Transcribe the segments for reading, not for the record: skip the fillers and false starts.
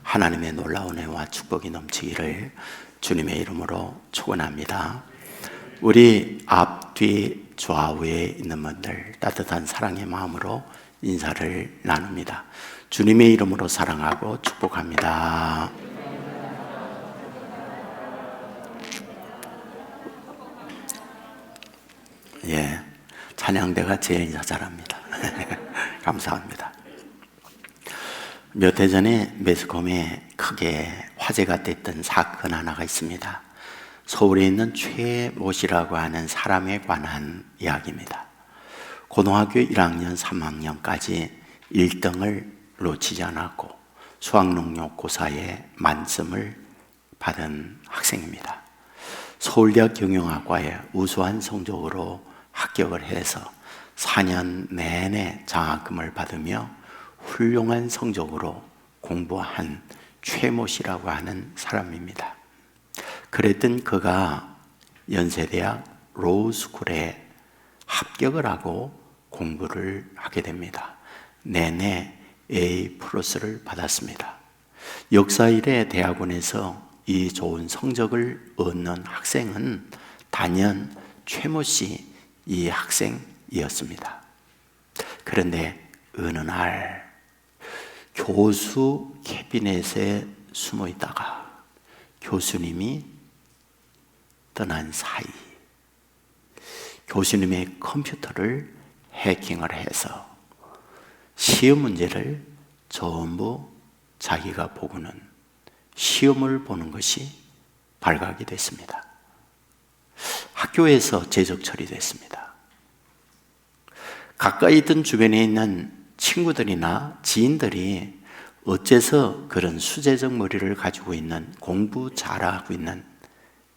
하나님의 놀라운 은혜와 축복이 넘치기를 주님의 이름으로 축원합니다. 우리 앞, 뒤, 좌우에 있는 분들 따뜻한 사랑의 마음으로 인사를 나눕니다. 주님의 이름으로 사랑하고 축복합니다. 찬양대가 제일 인사 잘합니다. 감사합니다. 몇 해 전에 매스컴에 크게 화제가 됐던 사건 하나가 있습니다. 서울에 있는 최모 씨라고 하는 사람에 관한 이야기입니다. 고등학교 1학년, 3학년까지 1등을 놓치지 않았고 수학능력고사에 만점을 받은 학생입니다. 서울대학 경영학과에 우수한 성적으로 합격을 해서 4년 내내 장학금을 받으며 훌륭한 성적으로 공부한 최모 씨라고 하는 사람입니다. 그랬던 그가 연세대학 로스쿨에 합격을 하고 공부를 하게 됩니다. 내내 A+를 받았습니다. 역사 이래 대학원에서 이 좋은 성적을 얻는 학생은 단연 최모 씨 이 학생이었습니다. 그런데 어느 날 교수 캐비넷에 숨어 있다가 교수님이 떠난 사이 교수님의 컴퓨터를 해킹을 해서 시험 문제를 전부 자기가 보고는 시험을 보는 것이 발각이 됐습니다. 학교에서 제적 처리됐습니다. 가까이 있던 주변에 있는 친구들이나 지인들이 어째서 그런 수재적 머리를 가지고 있는 공부 잘하고 있는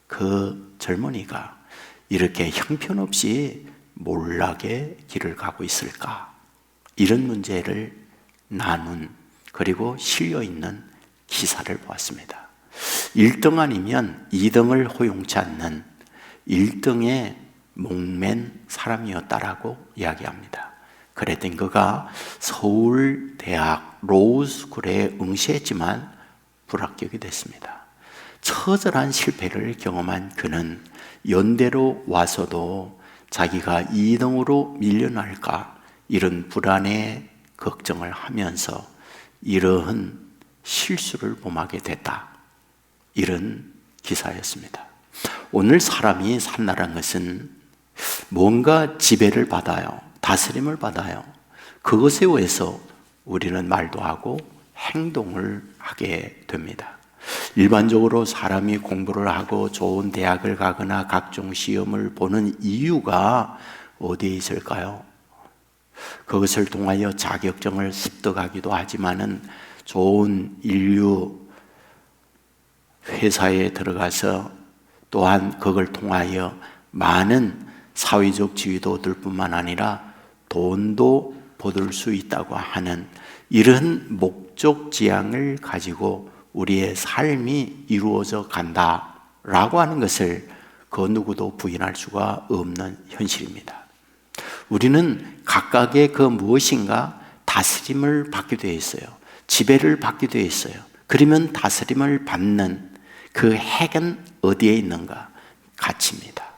그 젊은이가 이렇게 형편없이 몰락의 길을 가고 있을까? 이런 문제를 나눈 그리고 실려있는 기사를 보았습니다. 1등 아니면 2등을 허용치 않는 1등의 목맨 사람이었다라고 이야기합니다. 그랬던 그가 서울대학 로스쿨에 응시했지만 불합격이 됐습니다. 처절한 실패를 경험한 그는 연대로 와서도 자기가 2등으로 밀려날까 이런 불안에 걱정을 하면서 이러한 실수를 범하게 됐다. 이런 기사였습니다. 오늘 사람이 산다는 것은 뭔가 지배를 받아요. 다스림을 받아요. 그것에 의해서 우리는 말도 하고 행동을 하게 됩니다. 일반적으로 사람이 공부를 하고 좋은 대학을 가거나 각종 시험을 보는 이유가 어디에 있을까요? 그것을 통하여 자격증을 습득하기도 하지만은 좋은 인류 회사에 들어가서 또한 그걸 통하여 많은 사회적 지위도 얻을 뿐만 아니라 돈도 얻을 수 있다고 하는 이런 목적 지향을 가지고 우리의 삶이 이루어져 간다라고 하는 것을 그 누구도 부인할 수가 없는 현실입니다. 우리는 각각의 그 무엇인가 다스림을 받게 되어 있어요. 지배를 받게 되어 있어요. 그러면 다스림을 받는 그 핵은 어디에 있는가? 가치입니다.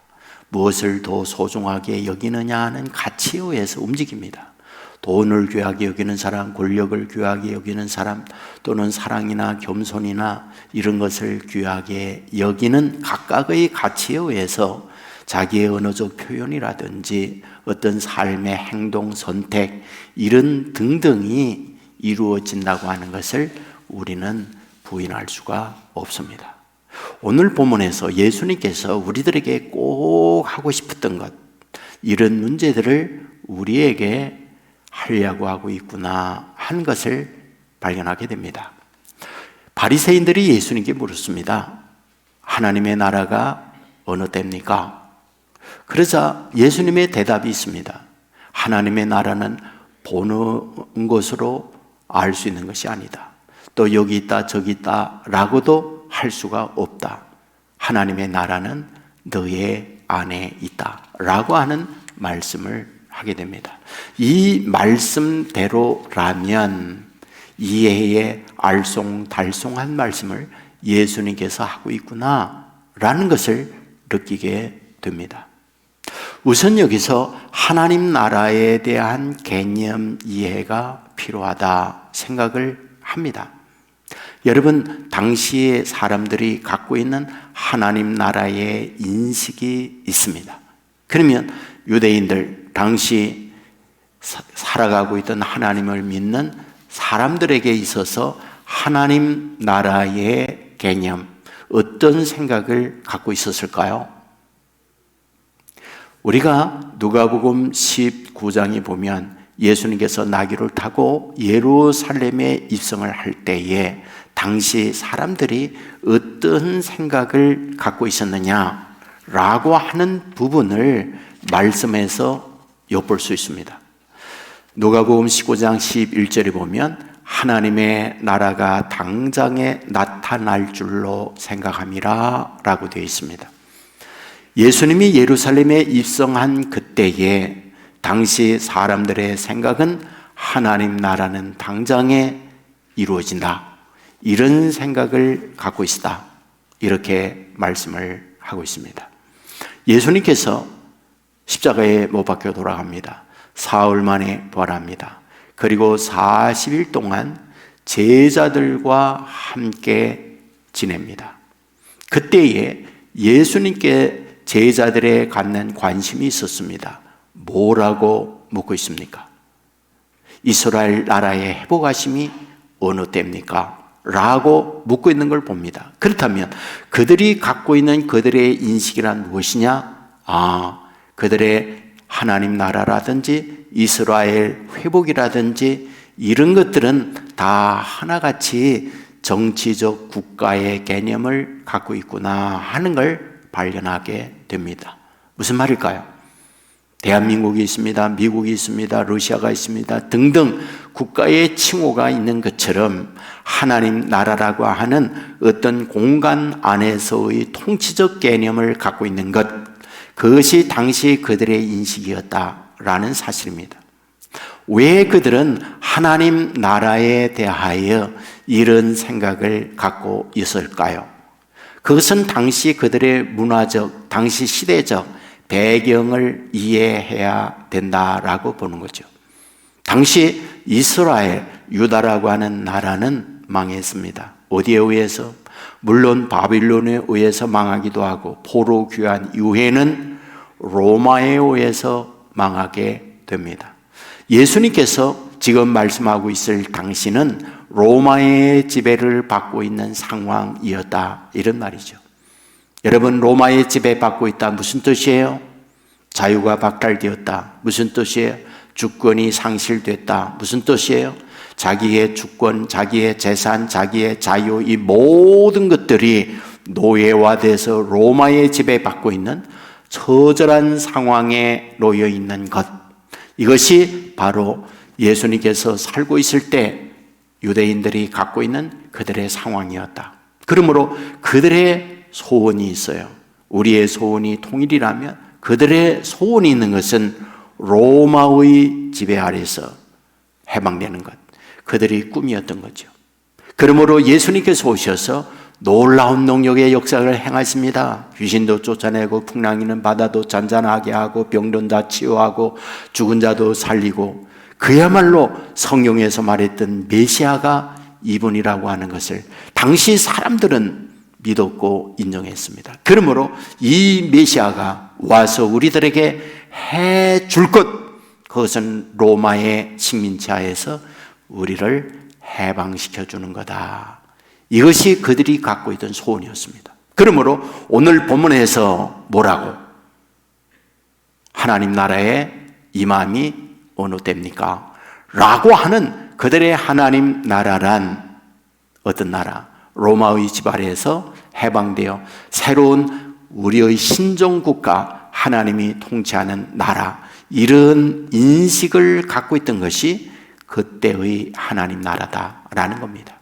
무엇을 더 소중하게 여기느냐 하는 가치에 의해서 움직입니다. 돈을 귀하게 여기는 사람, 권력을 귀하게 여기는 사람, 또는 사랑이나 겸손이나 이런 것을 귀하게 여기는 각각의 가치에 의해서 자기의 언어적 표현이라든지 어떤 삶의 행동, 선택 이런 등등이 이루어진다고 하는 것을 우리는 부인할 수가 없습니다. 오늘 본문에서 예수님께서 우리들에게 꼭 하고 싶었던 것, 이런 문제들을 우리에게 하려고 하고 있구나 하는 것을 발견하게 됩니다. 바리새인들이 예수님께 물었습니다. 하나님의 나라가 어느 때입니까? 그러자 예수님의 대답이 있습니다. 하나님의 나라는 보는 것으로 알 수 있는 것이 아니다. 또 여기 있다 저기 있다 라고도 할 수가 없다. 하나님의 나라는 너의 안에 있다 라고 하는 말씀을 하게 됩니다. 이 말씀대로라면 이해의 알쏭달쏭한 말씀을 예수님께서 하고 있구나라는 것을 느끼게 됩니다. 우선 여기서 하나님 나라에 대한 개념 이해가 필요하다 생각을 합니다. 여러분, 당시의 사람들이 갖고 있는 하나님 나라의 인식이 있습니다. 그러면 유대인들, 당시 살아가고 있던 하나님을 믿는 사람들에게 있어서 하나님 나라의 개념, 어떤 생각을 갖고 있었을까요? 우리가 누가복음 19장에 보면 예수님께서 나귀를 타고 예루살렘에 입성을 할 때에 당시 사람들이 어떤 생각을 갖고 있었느냐라고 하는 부분을 말씀에서 엿볼 수 있습니다. 누가복음 19장 11절에 보면 하나님의 나라가 당장에 나타날 줄로 생각함이라 라고 되어 있습니다. 예수님이 예루살렘에 입성한 그때에 당시 사람들의 생각은 하나님 나라는 당장에 이루어진다, 이런 생각을 갖고 있다, 이렇게 말씀을 하고 있습니다. 예수님께서 십자가에 못 박혀 돌아갑니다. 사흘 만에 부활합니다. 그리고 40일 동안 제자들과 함께 지냅니다. 그때에 예수님께 제자들의 갖는 관심이 있었습니다. 뭐라고 묻고 있습니까? 이스라엘 나라의 회복하심이 어느 때입니까? 라고 묻고 있는 걸 봅니다. 그렇다면 그들이 갖고 있는 그들의 인식이란 무엇이냐? 그들의 하나님 나라라든지 이스라엘 회복이라든지 이런 것들은 다 하나같이 정치적 국가의 개념을 갖고 있구나 하는 걸 발견하게 됩니다. 무슨 말일까요? 대한민국이 있습니다. 미국이 있습니다. 러시아가 있습니다. 등등 국가의 칭호가 있는 것처럼 하나님 나라라고 하는 어떤 공간 안에서의 통치적 개념을 갖고 있는 것, 그것이 당시 그들의 인식이었다라는 사실입니다. 왜 그들은 하나님 나라에 대하여 이런 생각을 갖고 있을까요? 그것은 당시 그들의 문화적, 당시 시대적 배경을 이해해야 된다라고 보는 거죠. 당시 이스라엘, 유다라고 하는 나라는 망했습니다. 어디에 의해서? 물론 바빌론에 의해서 망하기도 하고 포로 귀환 이후에는 로마에 의해서 망하게 됩니다. 예수님께서 지금 말씀하고 있을 당시는 로마의 지배를 받고 있는 상황이었다, 이런 말이죠. 여러분, 로마의 지배받고 있다 무슨 뜻이에요? 자유가 박탈되었다 무슨 뜻이에요? 주권이 상실됐다 무슨 뜻이에요? 자기의 주권, 자기의 재산, 자기의 자유, 이 모든 것들이 노예화돼서 로마의 지배받고 있는 처절한 상황에 놓여 있는 것, 이것이 바로 예수님께서 살고 있을 때 유대인들이 갖고 있는 그들의 상황이었다. 그러므로 그들의 소원이 있어요. 우리의 소원이 통일이라면 그들의 소원이 있는 것은 로마의 지배 아래서 해방되는 것, 그들의 꿈이었던 거죠. 그러므로 예수님께서 오셔서 놀라운 능력의 역사를 행하십니다. 귀신도 쫓아내고 풍랑이는 바다도 잔잔하게 하고 병든 자 치유하고 죽은 자도 살리고, 그야말로 성경에서 말했던 메시아가 이분이라고 하는 것을 당시 사람들은 믿었고 인정했습니다. 그러므로 이 메시아가 와서 우리들에게 해줄 것, 그것은 로마의 식민지 하에서 우리를 해방시켜 주는 거다. 이것이 그들이 갖고 있던 소원이었습니다. 그러므로 오늘 본문에서 뭐라고? 하나님 나라의 임함이 어느 때입니까? 라고 하는 그들의 하나님 나라란 어떤 나라? 로마의 집 아래에서 해방되어 새로운 우리의 신정국가, 하나님이 통치하는 나라, 이런 인식을 갖고 있던 것이 그때의 하나님 나라다라는 겁니다.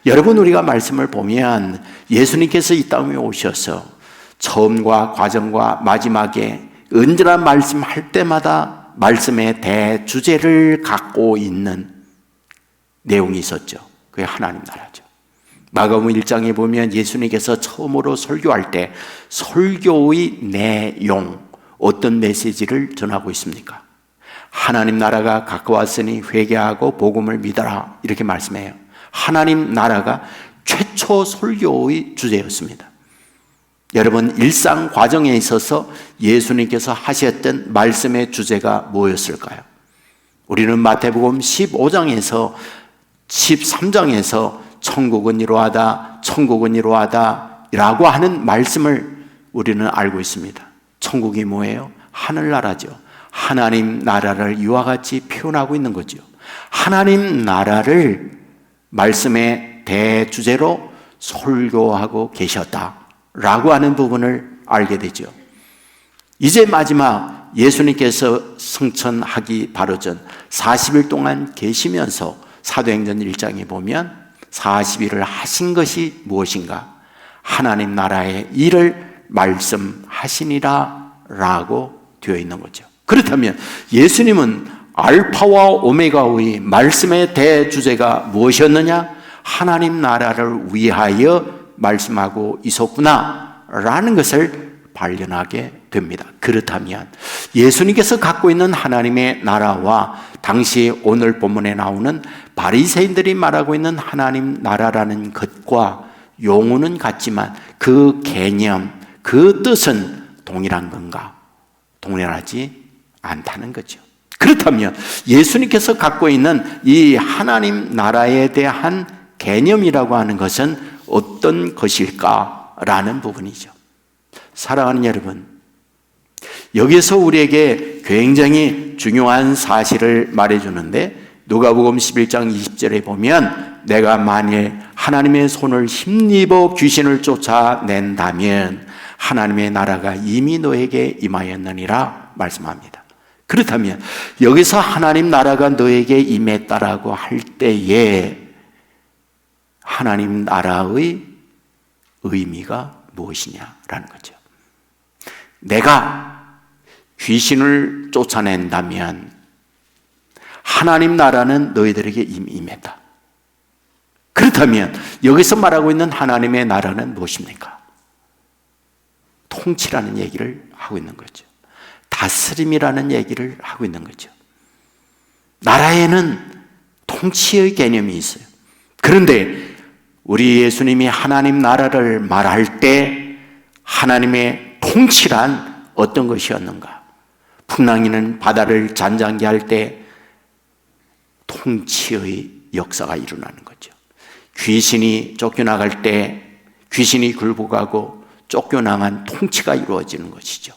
여러분, 우리가 말씀을 보면 예수님께서 이 땅에 오셔서 처음과 과정과 마지막에 언제나 말씀할 때마다 말씀의 대주제를 갖고 있는 내용이 있었죠. 그게 하나님 나라죠. 마가복음 1장에 보면 예수님께서 처음으로 설교할 때 설교의 내용, 어떤 메시지를 전하고 있습니까? 하나님 나라가 가까웠으니 회개하고 복음을 믿어라, 이렇게 말씀해요. 하나님 나라가 최초 설교의 주제였습니다. 여러분, 일상 과정에 있어서 예수님께서 하셨던 말씀의 주제가 뭐였을까요? 우리는 마태복음 15장에서 13장에서 천국은 이러하다, 천국은 이러하다 라고 하는 말씀을 우리는 알고 있습니다. 천국이 뭐예요? 하늘나라죠. 하나님 나라를 이와 같이 표현하고 있는 거죠. 하나님 나라를 말씀의 대주제로 설교하고 계셨다라고 하는 부분을 알게 되죠. 이제 마지막 예수님께서 승천하기 바로 전 40일 동안 계시면서 사도행전 1장에 보면 40일을 하신 것이 무엇인가? 하나님 나라의 일을 말씀하시니라 라고 되어 있는 거죠. 그렇다면 예수님은 알파와 오메가의 말씀의 대주제가 무엇이었느냐? 하나님 나라를 위하여 말씀하고 있었구나 라는 것을 발견하게 됩니다. 그렇다면 예수님께서 갖고 있는 하나님의 나라와 당시 오늘 본문에 나오는 바리새인들이 말하고 있는 하나님 나라라는 것과 용어는 같지만 그 개념, 그 뜻은 동일한 건가? 동일하지 않다는 거죠. 그렇다면 예수님께서 갖고 있는 이 하나님 나라에 대한 개념이라고 하는 것은 어떤 것일까라는 부분이죠. 사랑하는 여러분, 여기서 우리에게 굉장히 중요한 사실을 말해주는데 누가복음 11장 20절에 보면 내가 만일 하나님의 손을 힘입어 귀신을 쫓아낸다면 하나님의 나라가 이미 너에게 임하였느니라 말씀합니다. 그렇다면 여기서 하나님 나라가 너에게 임했다라고 할 때에 하나님 나라의 의미가 무엇이냐라는 거죠. 내가 귀신을 쫓아낸다면 하나님 나라는 너희들에게 이미 임했다. 그렇다면 여기서 말하고 있는 하나님의 나라는 무엇입니까? 통치라는 얘기를 하고 있는 거죠. 다스림이라는 얘기를 하고 있는 거죠. 나라에는 통치의 개념이 있어요. 그런데 우리 예수님이 하나님 나라를 말할 때 하나님의 통치란 어떤 것이었는가? 풍랑이는 바다를 잔잔케 할 때 통치의 역사가 일어나는 거죠. 귀신이 쫓겨나갈 때 귀신이 굴복하고 쫓겨나간 통치가 이루어지는 것이죠.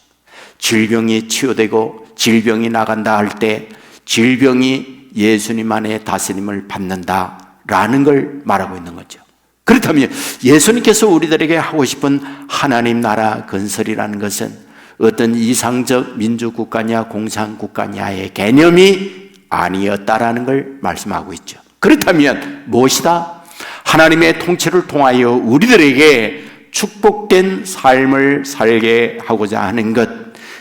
질병이 치유되고 질병이 나간다 할 때 질병이 예수님 안에 다스림을 받는다라는 걸 말하고 있는 거죠. 그렇다면 예수님께서 우리들에게 하고 싶은 하나님 나라 건설이라는 것은 어떤 이상적 민주국가냐 공산국가냐의 개념이 아니었다라는 걸 말씀하고 있죠. 그렇다면 무엇이다? 하나님의 통치를 통하여 우리들에게 축복된 삶을 살게 하고자 하는 것,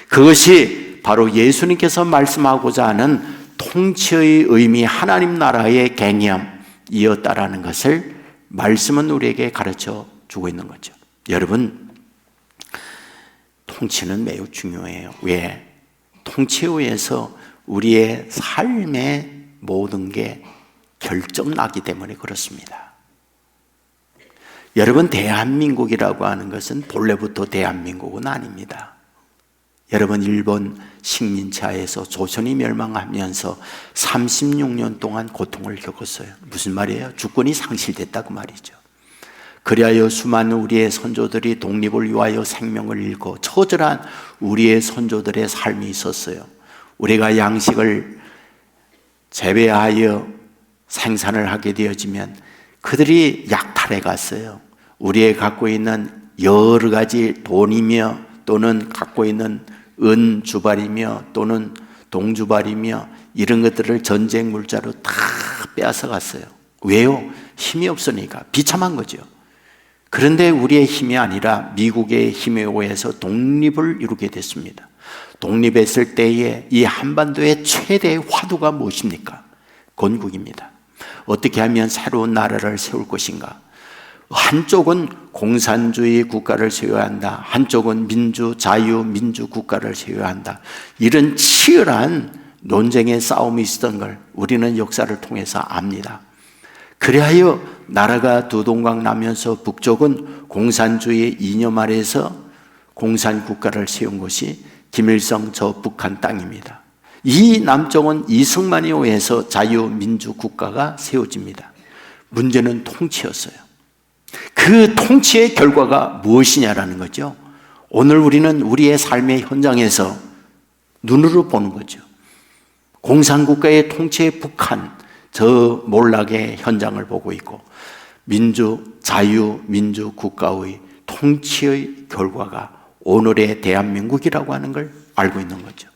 그것이 바로 예수님께서 말씀하고자 하는 통치의 의미, 하나님 나라의 개념이었다라는 것을 말씀은 우리에게 가르쳐 주고 있는 거죠. 여러분, 통치는 매우 중요해요. 왜? 통치에 의해서 우리의 삶의 모든 게 결정나기 때문에 그렇습니다. 여러분, 대한민국이라고 하는 것은 본래부터 대한민국은 아닙니다. 여러분, 일본 식민지하에서 조선이 멸망하면서 36년 동안 고통을 겪었어요. 무슨 말이에요? 주권이 상실됐다고 말이죠. 그리하여 수많은 우리의 선조들이 독립을 위하여 생명을 잃고 처절한 우리의 선조들의 삶이 있었어요. 우리가 양식을 재배하여 생산을 하게 되어지면 그들이 약탈해 갔어요. 우리의 갖고 있는 여러 가지 돈이며 또는 갖고 있는 은주발이며 또는 동주발이며 이런 것들을 전쟁 물자로 다 빼앗아 갔어요. 왜요? 힘이 없으니까. 비참한 거죠. 그런데 우리의 힘이 아니라 미국의 힘에 의해서 독립을 이루게 됐습니다. 독립했을 때에 이 한반도의 최대의 화두가 무엇입니까? 건국입니다. 어떻게 하면 새로운 나라를 세울 것인가? 한쪽은 공산주의 국가를 세워야 한다. 한쪽은 민주, 자유, 민주 국가를 세워야 한다. 이런 치열한 논쟁의 싸움이 있었던 걸 우리는 역사를 통해서 압니다. 그리하여 나라가 두 동강 나면서 북쪽은 공산주의 이념 아래에서 공산국가를 세운 것이 김일성 저 북한 땅입니다. 이 남쪽은 이승만에 의해서 자유민주국가가 세워집니다. 문제는 통치였어요. 그 통치의 결과가 무엇이냐라는 거죠. 오늘 우리는 우리의 삶의 현장에서 눈으로 보는 거죠. 공산국가의 통치에 북한 저 몰락의 현장을 보고 있고 민주, 자유, 민주 국가의 통치의 결과가 오늘의 대한민국이라고 하는 걸 알고 있는 거죠.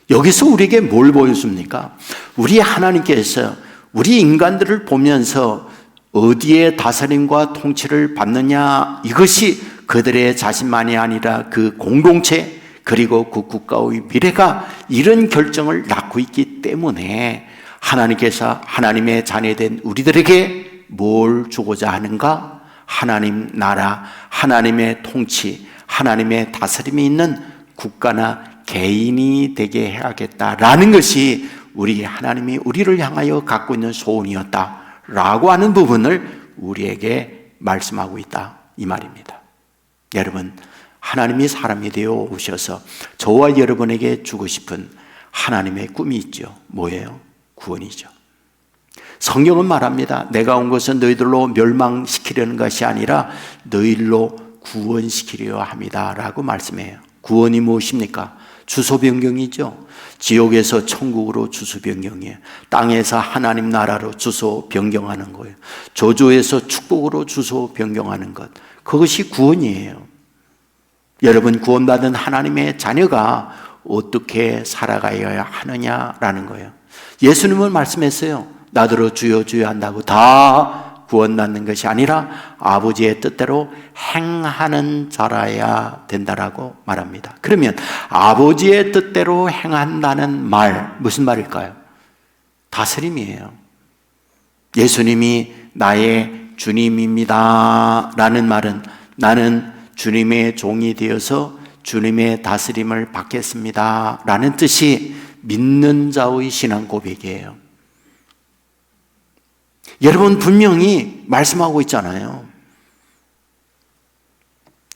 여기서 우리에게 뭘 보여줍니까? 우리 하나님께서 우리 인간들을 보면서 어디에 다스림과 통치를 받느냐, 이것이 그들의 자신만이 아니라 그 공동체 그리고 그 국가의 미래가 이런 결정을 낳고 있기 때문에 하나님께서 하나님의 자녀된 우리들에게 뭘 주고자 하는가? 하나님 나라, 하나님의 통치, 하나님의 다스림이 있는 국가나 개인이 되게 해야겠다라는 것이 우리 하나님이 우리를 향하여 갖고 있는 소원이었다라고 하는 부분을 우리에게 말씀하고 있다, 이 말입니다. 여러분, 하나님이 사람이 되어 오셔서 저와 여러분에게 주고 싶은 하나님의 꿈이 있죠. 뭐예요? 구원이죠. 성경은 말합니다. 내가 온 것은 너희들로 멸망시키려는 것이 아니라 너희들로 구원시키려 합니다 라고 말씀해요. 구원이 무엇입니까? 주소 변경이죠. 지옥에서 천국으로 주소 변경이에요. 땅에서 하나님 나라로 주소 변경하는 거예요. 저주에서 축복으로 주소 변경하는 것, 그것이 구원이에요. 여러분, 구원받은 하나님의 자녀가 어떻게 살아가야 하느냐라는 거예요. 예수님은 말씀했어요. 나더러 주여 주여 한다고 다 구원받는 것이 아니라 아버지의 뜻대로 행하는 자라야 된다라고 말합니다. 그러면 아버지의 뜻대로 행한다는 말, 무슨 말일까요? 다스림이에요. 예수님이 나의 주님입니다 라는 말은 나는 주님의 종이 되어서 주님의 다스림을 받겠습니다 라는 뜻이 믿는 자의 신앙 고백이에요. 여러분, 분명히 말씀하고 있잖아요.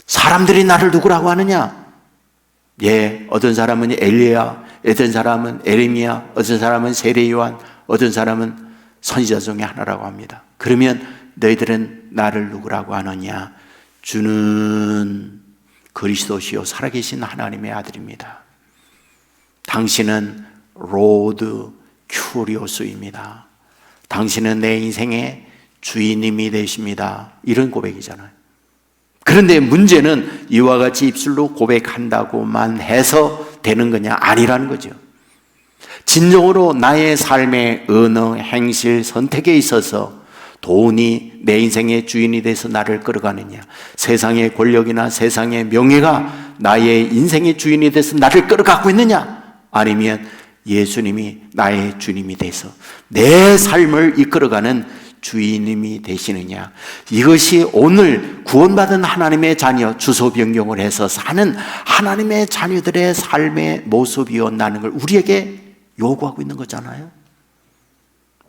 사람들이 나를 누구라고 하느냐? 예, 어떤 사람은 엘리야, 어떤 사람은 에레미야, 어떤 사람은 세례 요한, 어떤 사람은 선지자 중에 하나라고 합니다. 그러면 너희들은 나를 누구라고 하느냐? 주는 그리스도시요 살아계신 하나님의 아들입니다. 당신은 로드 큐리오스입니다. 당신은 내 인생의 주인님이 되십니다. 이런 고백이잖아요. 그런데 문제는 이와 같이 입술로 고백한다고만 해서 되는 거냐? 아니라는 거죠. 진정으로 나의 삶의 언어, 행실, 선택에 있어서 돈이 내 인생의 주인이 돼서 나를 끌어가느냐, 세상의 권력이나 세상의 명예가 나의 인생의 주인이 돼서 나를 끌어가고 있느냐, 아니면 예수님이 나의 주님이 돼서 내 삶을 이끌어가는 주인님이 되시느냐, 이것이 오늘 구원받은 하나님의 자녀, 주소 변경을 해서 사는 하나님의 자녀들의 삶의 모습이었다는 걸 우리에게 요구하고 있는 거잖아요.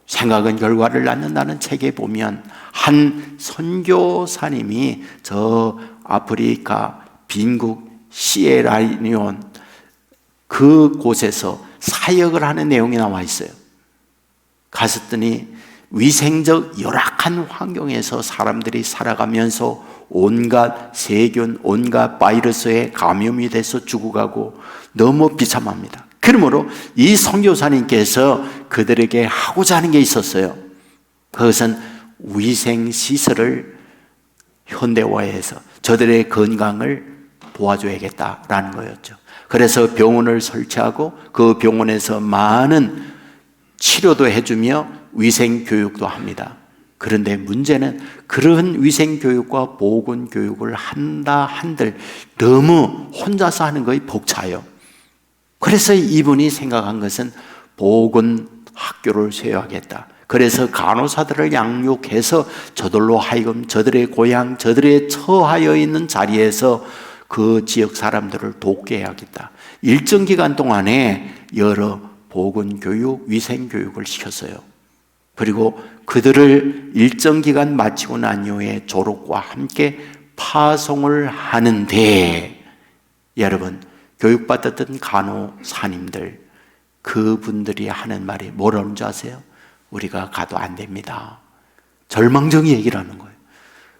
생각은 결과를 낳는다는 책에 보면 한 선교사님이 저 아프리카 빈국 시에라리온 그 곳에서 사역을 하는 내용이 나와 있어요. 갔더니 위생적 열악한 환경에서 사람들이 살아가면서 온갖 세균, 온갖 바이러스에 감염이 돼서 죽어가고 너무 비참합니다. 그러므로 이 선교사님께서 그들에게 하고자 하는 게 있었어요. 그것은 위생시설을 현대화해서 저들의 건강을 도와줘야겠다라는 거였죠. 그래서 병원을 설치하고 그 병원에서 많은 치료도 해주며 위생교육도 합니다. 그런데 문제는 그런 위생교육과 보건교육을 한다 한들 너무 혼자서 하는 것이 벅차요. 그래서 이분이 생각한 것은 보건학교를 세워야겠다. 그래서 간호사들을 양육해서 저들로 하여금 저들의 고향, 저들의 처하여 있는 자리에서 그 지역 사람들을 돕게 해야겠다. 일정 기간 동안에 여러 보건교육, 위생교육을 시켰어요. 그리고 그들을 일정 기간 마치고 난 이후에 졸업과 함께 파송을 하는데, 여러분, 교육받았던 간호사님들, 그분들이 하는 말이 뭐라는 줄 아세요? 우리가 가도 안 됩니다. 절망적인 얘기를 하는 거예요.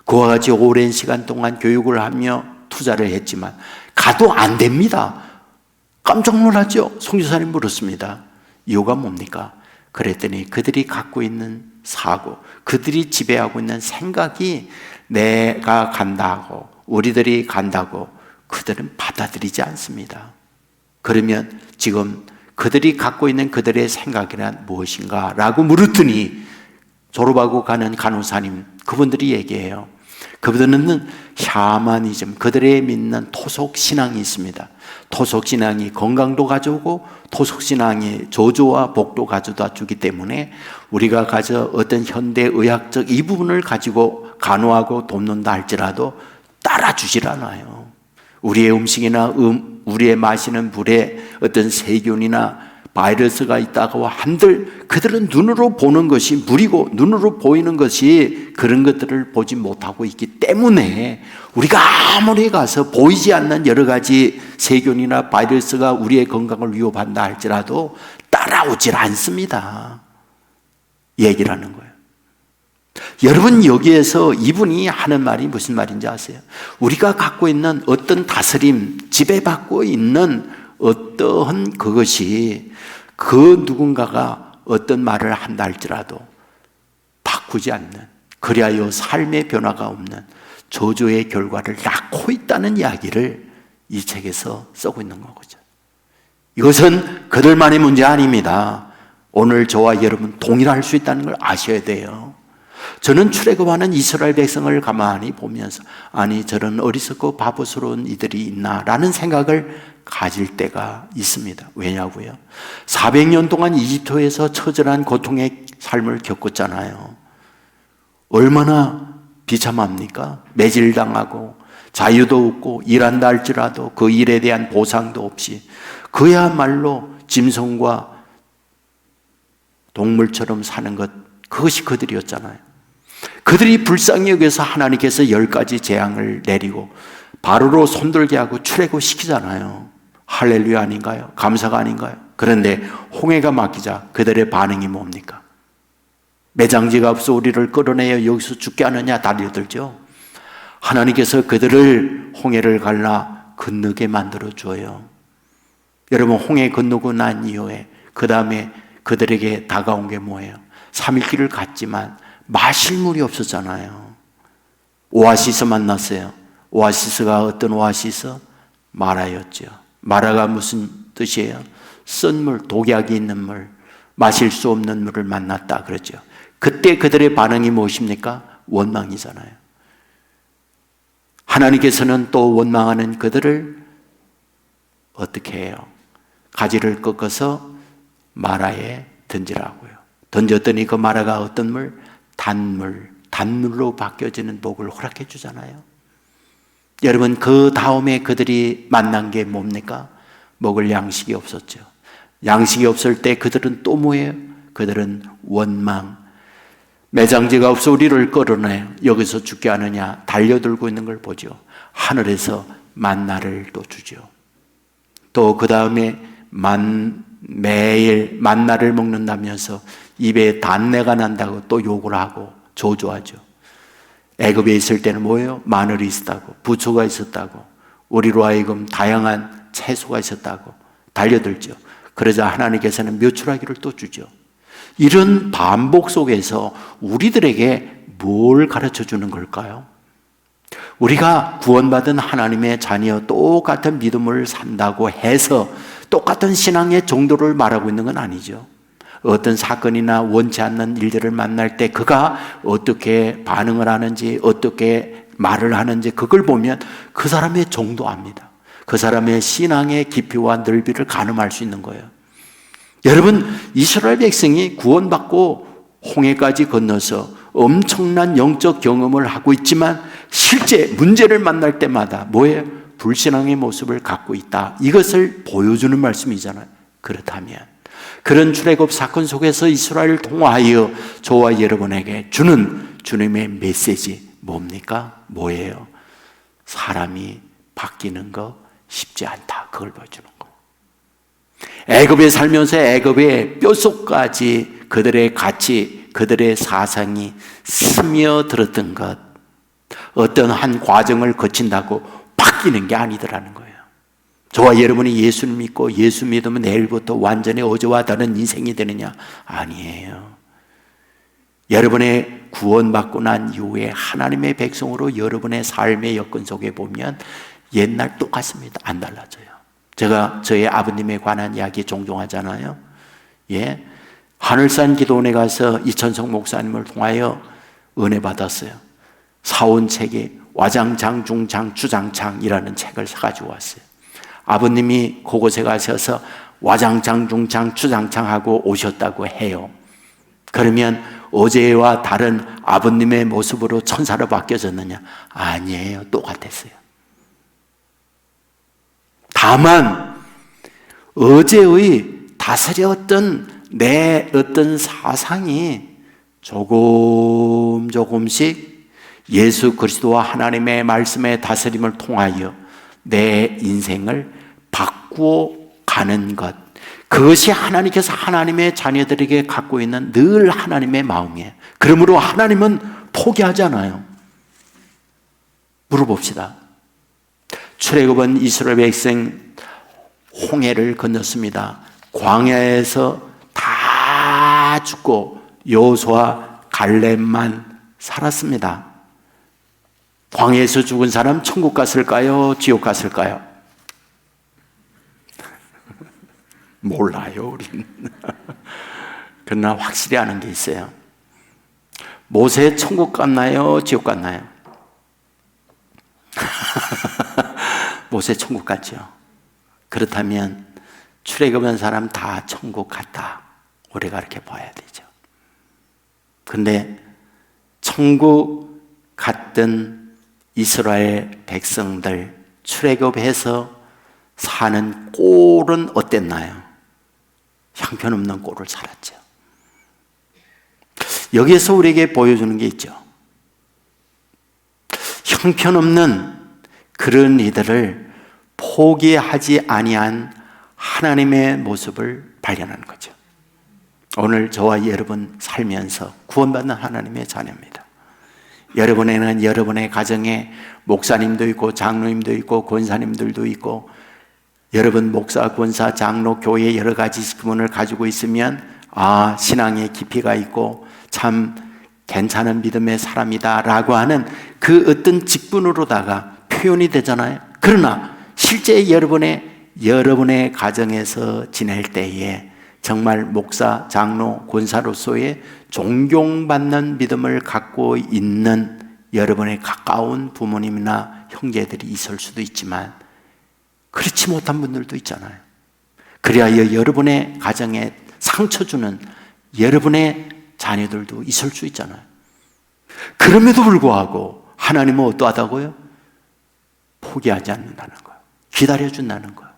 그와 같이 오랜 시간 동안 교육을 하며 투자를 했지만 가도 안 됩니다. 깜짝 놀랐죠? 송지사님 물었습니다. 이유가 뭡니까? 그랬더니 그들이 갖고 있는 사고, 그들이 지배하고 있는 생각이 내가 간다고, 우리들이 간다고 그들은 받아들이지 않습니다. 그러면 지금 그들이 갖고 있는 그들의 생각이란 무엇인가? 라고 물었더니 졸업하고 가는 간호사님, 그분들이 얘기해요. 그분들은 샤머니즘, 그들의 믿는 토속신앙이 있습니다. 토속신앙이 건강도 가져오고 토속신앙이 조조와 복도 가져다 주기 때문에 우리가 가져 어떤 현대의학적 이 부분을 가지고 간호하고 돕는다 할지라도 따라주질 않아요. 우리의 음식이나 우리의 마시는 물에 어떤 세균이나 바이러스가 있다고 한들 그들은 눈으로 보는 것이 물이고 눈으로 보이는 것이 그런 것들을 보지 못하고 있기 때문에 우리가 아무리 가서 보이지 않는 여러 가지 세균이나 바이러스가 우리의 건강을 위협한다 할지라도 따라오질 않습니다. 얘기를 하는 거예요. 여러분, 여기에서 이분이 하는 말이 무슨 말인지 아세요? 우리가 갖고 있는 어떤 다스림, 지배받고 있는 어떠한 그것이 그 누군가가 어떤 말을 한다 할지라도 바꾸지 않는, 그리하여 삶의 변화가 없는 저주의 결과를 낳고 있다는 이야기를 이 책에서 쓰고 있는 거죠. 이것은 그들만의 문제 아닙니다. 오늘 저와 여러분 동일할 수 있다는 걸 아셔야 돼요. 저는 출애굽하는 이스라엘 백성을 가만히 보면서 아니 저런 어리석고 바보스러운 이들이 있나 라는 생각을 가질 때가 있습니다. 왜냐고요? 400년 동안 이집트에서 처절한 고통의 삶을 겪었잖아요. 얼마나 비참합니까? 매질당하고 자유도 없고 일한다 할지라도 그 일에 대한 보상도 없이 그야말로 짐승과 동물처럼 사는 것, 그것이 그들이었잖아요. 그들이 불쌍히 여겨서 하나님께서 10가지 재앙을 내리고 바로로 손들게 하고 출애굽시키잖아요. 할렐루야 아닌가요? 감사가 아닌가요? 그런데 홍해가 막히자 그들의 반응이 뭡니까? 매장지가 없어 우리를 끌어내어 여기서 죽게 하느냐 달려들죠. 하나님께서 그들을 홍해를 갈라 건너게 만들어 줘요. 여러분, 홍해 건너고 난 이후에 그 다음에 그들에게 다가온 게 뭐예요? 3일 길을 갔지만 마실 물이 없었잖아요. 오아시스 만났어요. 오아시스가 어떤 오아시스? 마라였죠. 마라가 무슨 뜻이에요? 쓴 물, 독약이 있는 물, 마실 수 없는 물을 만났다 그랬죠. 그때 그들의 반응이 무엇입니까? 원망이잖아요. 하나님께서는 또 원망하는 그들을 어떻게 해요? 가지를 꺾어서 마라에 던지라고요. 던졌더니 그 마라가 어떤 물? 단물로 바뀌어지는 복을 허락해 주잖아요. 여러분, 그 다음에 그들이 만난 게 뭡니까? 먹을 양식이 없었죠. 양식이 없을 때 그들은 또 뭐예요? 그들은 원망. 매장지가 없어 우리를 끌어내요. 여기서 죽게 하느냐 달려들고 있는 걸 보죠. 하늘에서 만나를 또 주죠. 또 그 다음에 매일 만나를 먹는다면서 입에 단내가 난다고 또 욕을 하고 조조하죠. 애굽에 있을 때는 뭐예요? 마늘이 있었다고, 부초가 있었다고, 우리로 하여금 다양한 채소가 있었다고 달려들죠. 그러자 하나님께서는 묘출하기를 또 주죠. 이런 반복 속에서 우리들에게 뭘 가르쳐 주는 걸까요? 우리가 구원받은 하나님의 자녀 똑같은 믿음을 산다고 해서 똑같은 신앙의 정도를 말하고 있는 건 아니죠. 어떤 사건이나 원치 않는 일들을 만날 때 그가 어떻게 반응을 하는지, 어떻게 말을 하는지 그걸 보면 그 사람의 정도 압니다. 그 사람의 신앙의 깊이와 넓이를 가늠할 수 있는 거예요. 여러분, 이스라엘 백성이 구원받고 홍해까지 건너서 엄청난 영적 경험을 하고 있지만 실제 문제를 만날 때마다 뭐예요? 불신앙의 모습을 갖고 있다. 이것을 보여주는 말씀이잖아요. 그렇다면 그런 출애굽 사건 속에서 이스라엘을 통하여 저와 여러분에게 주는 주님의 메시지 뭡니까? 뭐예요? 사람이 바뀌는 거 쉽지 않다. 그걸 보여주는 거예요. 애굽에 살면서 애굽의 뼛속까지 그들의 가치, 그들의 사상이 스며들었던 것, 어떤 한 과정을 거친다고 바뀌는 게 아니더라는 거예요. 저와 여러분이 예수를 믿고 예수 믿으면 내일부터 완전히 어제와 다른 인생이 되느냐? 아니에요. 여러분의 구원받고 난 이후에 하나님의 백성으로 여러분의 삶의 여건 속에 보면 옛날 똑같습니다. 안 달라져요. 제가 저희 아버님에 관한 이야기 종종 하잖아요. 예, 하늘산 기도원에 가서 이천석 목사님을 통하여 은혜 받았어요. 사온 책이 와장창 중창 주장창이라는 책을 사가지고 왔어요. 아버님이 그곳에 가셔서 와장창 중창 주장창 하고 오셨다고 해요. 그러면 어제와 다른 아버님의 모습으로 천사로 바뀌어졌느냐? 아니에요. 똑같았어요. 다만 어제의 다스렸던 내 어떤 사상이 조금씩 예수 그리스도와 하나님의 말씀의 다스림을 통하여 내 인생을 바꾸어 가는 것, 그것이 하나님께서 하나님의 자녀들에게 갖고 있는 늘 하나님의 마음이에요. 그러므로 하나님은 포기하잖아요. 물어봅시다. 출애굽은 이스라엘 백성 홍해를 건넜습니다. 광야에서 다 죽고 여호수아 갈렙만 살았습니다. 광야에서 죽은 사람 천국 갔을까요? 지옥 갔을까요? 몰라요, 우리는. 그러나 확실히 아는 게 있어요. 모세 천국 갔나요? 지옥 갔나요? 모세 천국 갔죠. 그렇다면 출애굽한 사람 다 천국 갔다. 우리가 그렇게 봐야 되죠. 근데 천국 갔던 이스라엘 백성들 출애굽해서 사는 꼴은 어땠나요? 형편없는 꼴을 살았죠. 여기에서 우리에게 보여주는 게 있죠. 형편없는 그런 이들을 포기하지 아니한 하나님의 모습을 발견하는 거죠. 오늘 저와 여러분 살면서 구원받는 하나님의 자녀입니다. 여러분에는 여러분의 가정에 목사님도 있고 장로님도 있고 권사님들도 있고, 여러분 목사, 권사, 장로, 교회 여러 가지 직분을 가지고 있으면 신앙의 깊이가 있고 참 괜찮은 믿음의 사람이다 라고 하는 그 어떤 직분으로다가 표현이 되잖아요. 그러나 실제 여러분의 가정에서 지낼 때에 정말 목사, 장로, 권사로서의 존경받는 믿음을 갖고 있는 여러분의 가까운 부모님이나 형제들이 있을 수도 있지만 그렇지 못한 분들도 있잖아요. 그리하여 여러분의 가정에 상처 주는 여러분의 자녀들도 있을 수 있잖아요. 그럼에도 불구하고 하나님은 어떠하다고요? 포기하지 않는다는 거예요. 기다려준다는 거예요.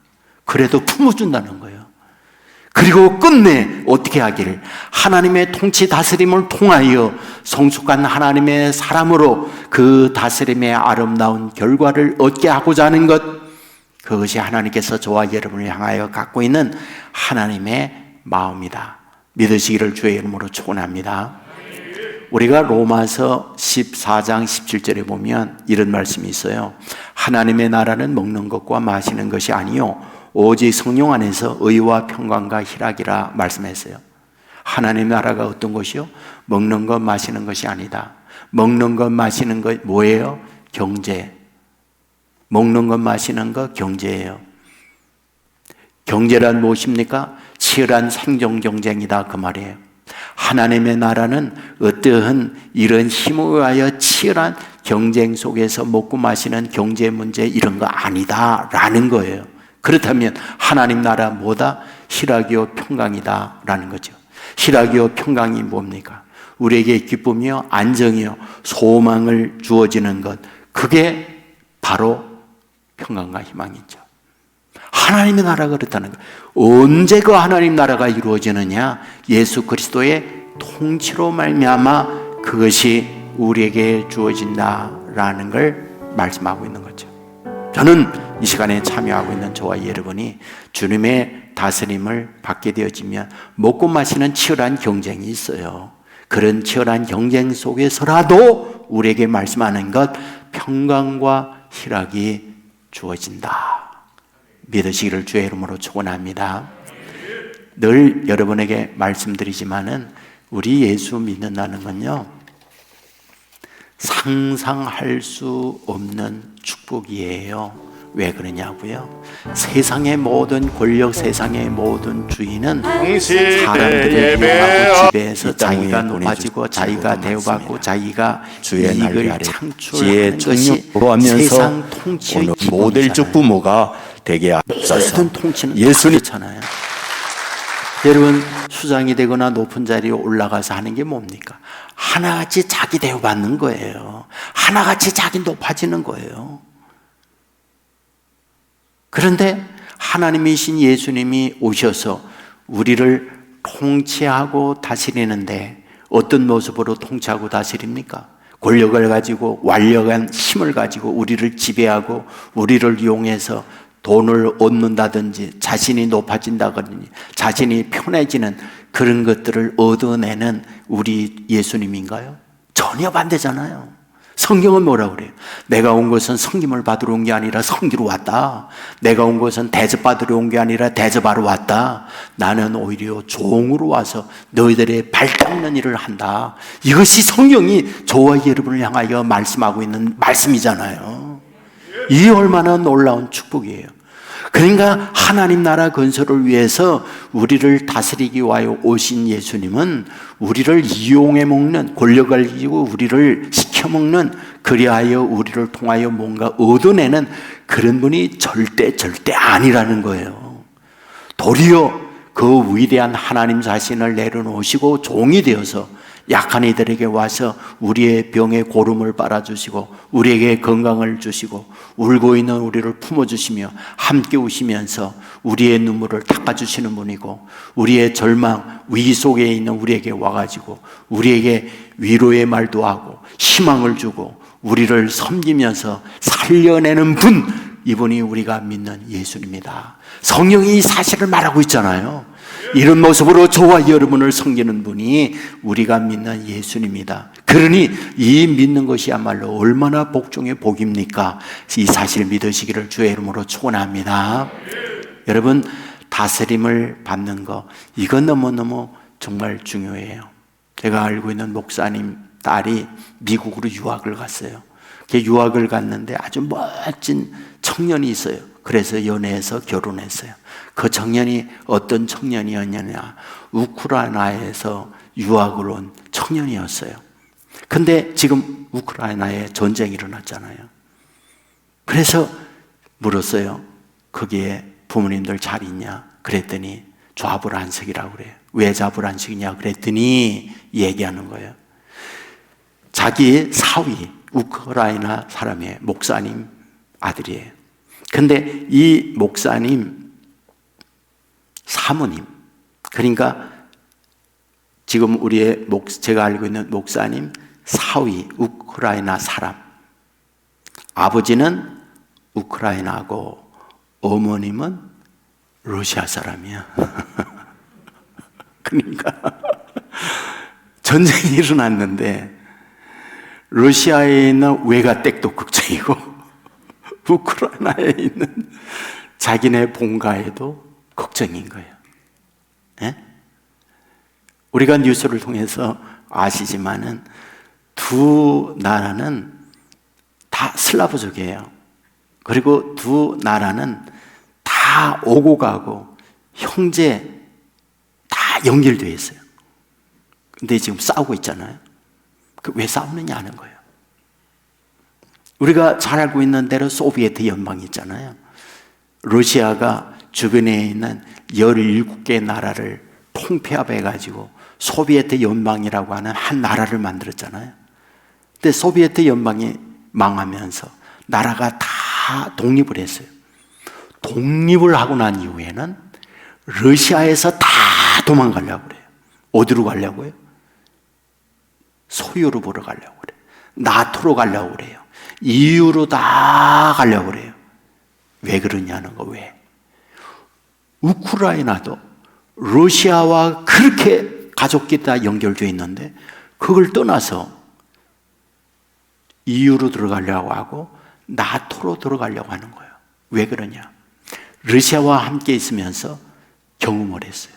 그래도 품어준다는 거예요. 그리고 끝내 어떻게 하기를, 하나님의 통치 다스림을 통하여 성숙한 하나님의 사람으로 그 다스림의 아름다운 결과를 얻게 하고자 하는 것, 그것이 하나님께서 저와 여러분을 향하여 갖고 있는 하나님의 마음이다. 믿으시기를 주의 이름으로 축원합니다. 우리가 로마서 14장 17절에 보면 이런 말씀이 있어요. 하나님의 나라는 먹는 것과 마시는 것이 아니요 오직 성령 안에서 의와 평강과 희락이라 말씀했어요. 하나님의 나라가 어떤 것이요? 먹는 것 마시는 것이 아니다. 먹는 것 마시는 것 뭐예요? 경제. 먹는 것 마시는 것 경제예요. 경제란 무엇입니까? 치열한 생존 경쟁이다 그 말이에요. 하나님의 나라는 어떠한 이런 힘을 위하여 치열한 경쟁 속에서 먹고 마시는 경제 문제 이런 거 아니다라는 거예요. 그렇다면 하나님 나라 뭐다? 희락이요 평강이다 라는 거죠. 희락이요 평강이 뭡니까? 우리에게 기쁨이요 안정이요 소망을 주어지는 것, 그게 바로 평강과 희망이죠. 하나님의 나라가 그렇다는 거예요. 언제 그 하나님 나라가 이루어지느냐? 예수 그리스도의 통치로 말미암아 그것이 우리에게 주어진다라는 걸 말씀하고 있는 거죠. 저는 이 시간에 참여하고 있는 저와 여러분이 주님의 다스림을 받게 되어지면 먹고 마시는 치열한 경쟁이 있어요. 그런 치열한 경쟁 속에서라도 우리에게 말씀하는 것, 평강과 희락이 주어진다. 믿으시기를 주의 이름으로 축원합니다. 늘 여러분에게 말씀드리지만은 우리 예수 믿는다는 건요, 상상할 수 없는 축복이에요. 왜 그러냐고요? 세상의 모든 권력, 세상의 모든 주인은 사람들을 이용하고 지배해서 자기가 높아지고 자기가 대우받고 자기가 이익을 창출하는 것이 세상 통치의 모델적 부모가 되게 하옵소서. 모든 통치는 예수님 그렇잖아요. 여러분, 수장이 되거나 높은 자리에 올라가서 하는 게 뭡니까? 하나같이 자기 대우받는 거예요. 하나같이 자기 높아지는 거예요. 그런데 하나님이신 예수님이 오셔서 우리를 통치하고 다스리는데 어떤 모습으로 통치하고 다스립니까? 권력을 가지고 완력한 힘을 가지고 우리를 지배하고 우리를 이용해서 돈을 얻는다든지 자신이 높아진다든지 자신이 편해지는 그런 것들을 얻어내는 우리 예수님인가요? 전혀 반대잖아요. 성경은 뭐라고 그래요? 내가 온 것은 섬김을 받으러 온 게 아니라 섬기러 왔다. 내가 온 것은 대접받으러 온 게 아니라 대접하러 왔다. 나는 오히려 종으로 와서 너희들의 발 닦는 일을 한다. 이것이 성경이 저와 여러분을 향하여 말씀하고 있는 말씀이잖아요. 이 얼마나 놀라운 축복이에요. 그러니까 하나님 나라 건설을 위해서 우리를 다스리기 위하여 오신 예수님은 우리를 이용해 먹는, 권력을 가지고 우리를 시켜먹는, 그리하여 우리를 통하여 뭔가 얻어내는 그런 분이 절대 아니라는 거예요. 도리어 그 위대한 하나님 자신을 내려놓으시고 종이 되어서 약한 이들에게 와서 우리의 병에 고름을 빨아주시고 우리에게 건강을 주시고 울고 있는 우리를 품어주시며 함께 우시면서 우리의 눈물을 닦아주시는 분이고 우리의 절망, 위 속에 있는 우리에게 와가지고 우리에게 위로의 말도 하고 희망을 주고 우리를 섬기면서 살려내는 분, 이분이 우리가 믿는 예수님이다. 성령이 이 사실을 말하고 있잖아요. 이런 모습으로 저와 여러분을 섬기는 분이 우리가 믿는 예수님이다. 그러니 이 믿는 것이야말로 얼마나 복중의 복입니까? 이 사실을 믿으시기를 주의 이름으로 축원합니다. 여러분, 다스림을 받는 거, 이건 너무너무 정말 중요해요. 제가 알고 있는 목사님 딸이 미국으로 유학을 갔어요. 유학을 갔는데 아주 멋진 청년이 있어요. 그래서 연애해서 결혼했어요. 그 청년이 어떤 청년이었느냐, 우크라이나에서 유학을 온 청년이었어요. 근데 지금 우크라이나에 전쟁이 일어났잖아요. 그래서 물었어요. 거기에 부모님들 잘 있냐? 그랬더니 좌불안석이라고 그래요. 왜 좌불안석이냐 그랬더니 얘기하는 거예요. 자기 사위, 우크라이나 사람의 목사님 아들이에요. 근데 이 목사님 사모님, 그러니까 지금 제가 알고 있는 목사님 사위, 우크라이나 사람, 아버지는 우크라이나고 어머님은 러시아 사람이야. 그러니까 전쟁이 일어났는데 러시아에 있는 외가댁도 걱정이고 우크라이나에 있는 자기네 본가에도 걱정인 거예요. 네? 우리가 뉴스를 통해서 아시지만은 두 나라는 다 슬라브족이에요. 그리고 두 나라는 다 오고 가고 형제 다 연결되어 있어요. 근데 지금 싸우고 있잖아요. 왜 싸우느냐 하는 거예요. 우리가 잘 알고 있는 대로 소비에트 연방이 있잖아요. 러시아가 주변에 있는 17개 나라를 통폐합해가지고 소비에트 연방이라고 하는 한 나라를 만들었잖아요. 근데 소비에트 연방이 망하면서 나라가 다 독립을 했어요. 독립을 하고 난 이후에는 러시아에서 다 도망가려고 그래요. 어디로 가려고요? 소유럽으로 가려고 그래요. 나토로 가려고 그래요. EU로 다 가려고 그래요. 왜 그러냐는 거, 왜? 우크라이나도 러시아와 그렇게 가족끼리 다 연결되어 있는데 그걸 떠나서 EU로 들어가려고 하고 나토로 들어가려고 하는 거예요. 왜 그러냐? 러시아와 함께 있으면서 경험을 했어요.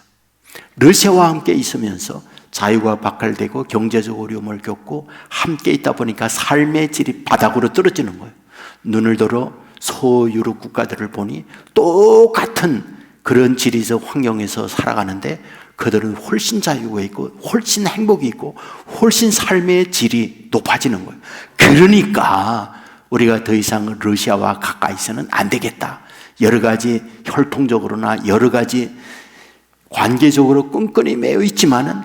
러시아와 함께 있으면서 자유가 박탈되고 경제적 어려움을 겪고 함께 있다 보니까 삶의 질이 바닥으로 떨어지는 거예요. 눈을 들어 서유럽 국가들을 보니 똑같은 그런 지리적 환경에서 살아가는데 그들은 훨씬 자유가 있고 훨씬 행복이 있고 훨씬 삶의 질이 높아지는 거예요. 그러니까 우리가 더 이상 러시아와 가까이 있어는 안 되겠다. 여러 가지 혈통적으로나 여러 가지 관계적으로 끈끈이 매여 있지만은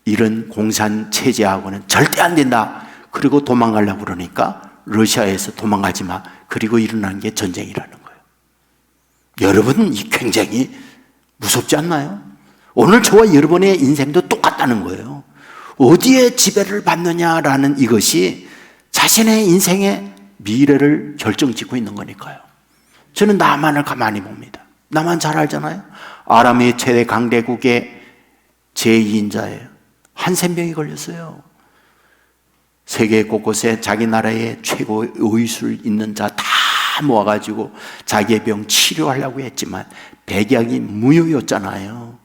이런 공산 체제하고는 절대 안 된다. 그리고 도망가려고 그러니까 러시아에서 도망가지 마. 그리고 일어난 게 전쟁이라는 거예요. 여러분, 이 굉장히 무섭지 않나요? 오늘 저와 여러분의 인생도 똑같다는 거예요. 어디에 지배를 받느냐라는 이것이 자신의 인생의 미래를 결정짓고 있는 거니까요. 저는 남한을 가만히 봅니다. 남한 잘 알잖아요. 아람의 최대 강대국의 제2인자예요. 한센병이 걸렸어요. 세계 곳곳에 자기 나라의 최고 의술 있는 자 다 모아가지고 자기의 병 치료하려고 했지만 백약이 무효였잖아요.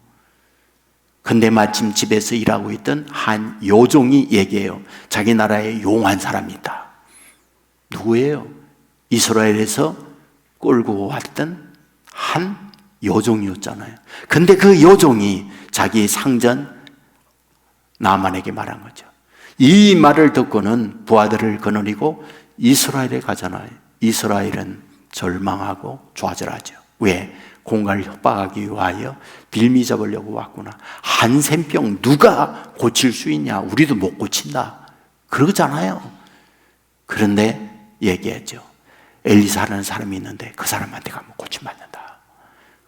근데 마침 집에서 일하고 있던 한 요종이 얘기해요. 자기 나라에 용한 사람이 있다. 누구예요? 이스라엘에서 끌고 왔던 한 요종이었잖아요. 근데 그 요종이 자기 상전 나만에게 말한 거죠. 이 말을 듣고는 부하들을 거느리고 이스라엘에 가잖아요. 이스라엘은 절망하고 좌절하죠. 왜? 공간을 협박하기 위하여 빌미 잡으려고 왔구나. 한센병 누가 고칠 수 있냐? 우리도 못 고친다. 그러잖아요. 그런데 얘기했죠. 엘리사라는 사람이 있는데 그 사람한테 가면 고침받는다.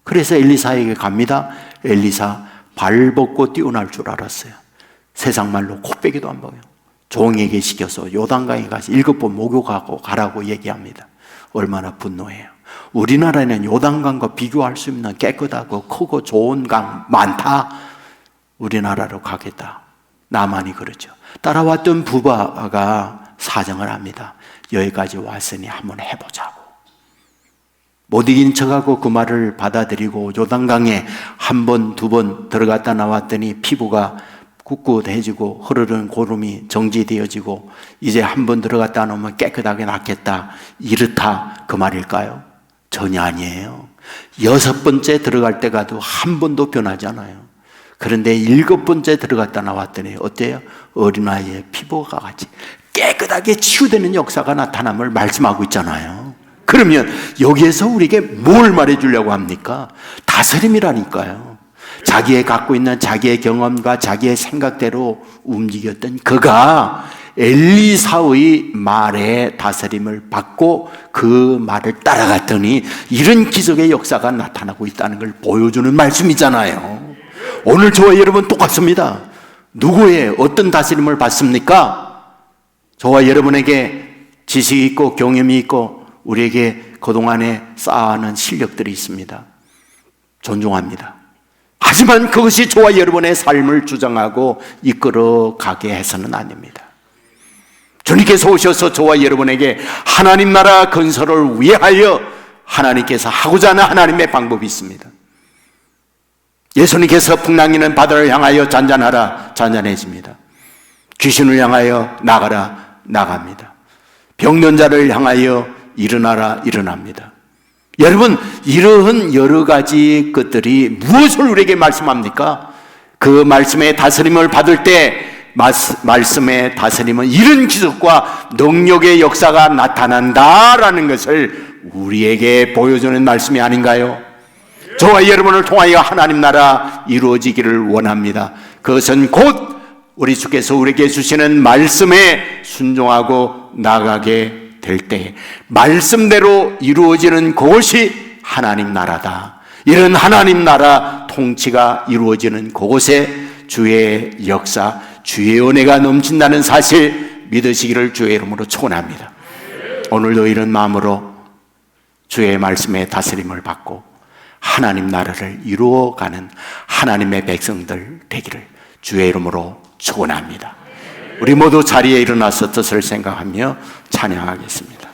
그래서 엘리사에게 갑니다. 엘리사 발 벗고 뛰어날 줄 알았어요. 세상 말로 코빼기도 안 보여. 종에게 시켜서 요단강에 가서 7번 목욕하고 가라고 얘기합니다. 얼마나 분노해요. 우리나라에는 요단강과 비교할 수 없는 깨끗하고 크고 좋은 강 많다. 우리나라로 가겠다. 나만이 그러죠. 따라왔던 부하가 사정을 합니다. 여기까지 왔으니 한번 해보자고. 못 이긴 척하고 그 말을 받아들이고 요단강에 한 번, 두 번 들어갔다 나왔더니 피부가 꿋꿋해지고 흐르는 고름이 정지되어지고 이제 한 번 들어갔다 나오면 깨끗하게 낫겠다. 이렇다 그 말일까요? 전혀 아니에요. 6번째 들어갈 때 가도 한 번도 변하지 않아요. 그런데 7번째 들어갔다 나왔더니 어때요? 어린아이의 피부가 같이 깨끗하게 치유되는 역사가 나타남을 말씀하고 있잖아요. 그러면 여기에서 우리에게 뭘 말해주려고 합니까? 다스림이라니까요. 자기의 갖고 있는 자기의 경험과 자기의 생각대로 움직였던 그가 엘리사의 말에 다스림을 받고 그 말을 따라갔더니 이런 기적의 역사가 나타나고 있다는 걸 보여주는 말씀이잖아요. 오늘 저와 여러분 똑같습니다. 누구의 어떤 다스림을 받습니까? 저와 여러분에게 지식이 있고 경험이 있고 우리에게 그동안에 쌓아놓은 실력들이 있습니다. 존중합니다. 하지만 그것이 저와 여러분의 삶을 주장하고 이끌어가게 해서는 안 됩니다. 주님께서 오셔서 저와 여러분에게 하나님 나라 건설을 위하여 하나님께서 하고자 하는 하나님의 방법이 있습니다. 예수님께서 풍랑이는 바다를 향하여 잔잔하라 잔잔해집니다. 귀신을 향하여 나가라 나갑니다. 병든 자를 향하여 일어나라 일어납니다. 여러분, 이러한 여러 가지 것들이 무엇을 우리에게 말씀합니까? 그 말씀의 다스림을 받을 때 말씀의 다스림은 이런 기적과 능력의 역사가 나타난다라는 것을 우리에게 보여주는 말씀이 아닌가요? 저와 여러분을 통하여 하나님 나라 이루어지기를 원합니다. 그것은 곧 우리 주께서 우리에게 주시는 말씀에 순종하고 나가게 될 때 말씀대로 이루어지는 그것이 하나님 나라다. 이런 하나님 나라 통치가 이루어지는 그곳에 주의 역사, 주의 은혜가 넘친다는 사실 믿으시기를 주의 이름으로 축원합니다. 오늘도 이런 마음으로 주의 말씀의 다스림을 받고 하나님 나라를 이루어가는 하나님의 백성들 되기를 주의 이름으로 축원합니다. 우리 모두 자리에 일어나서 뜻을 생각하며 찬양하겠습니다.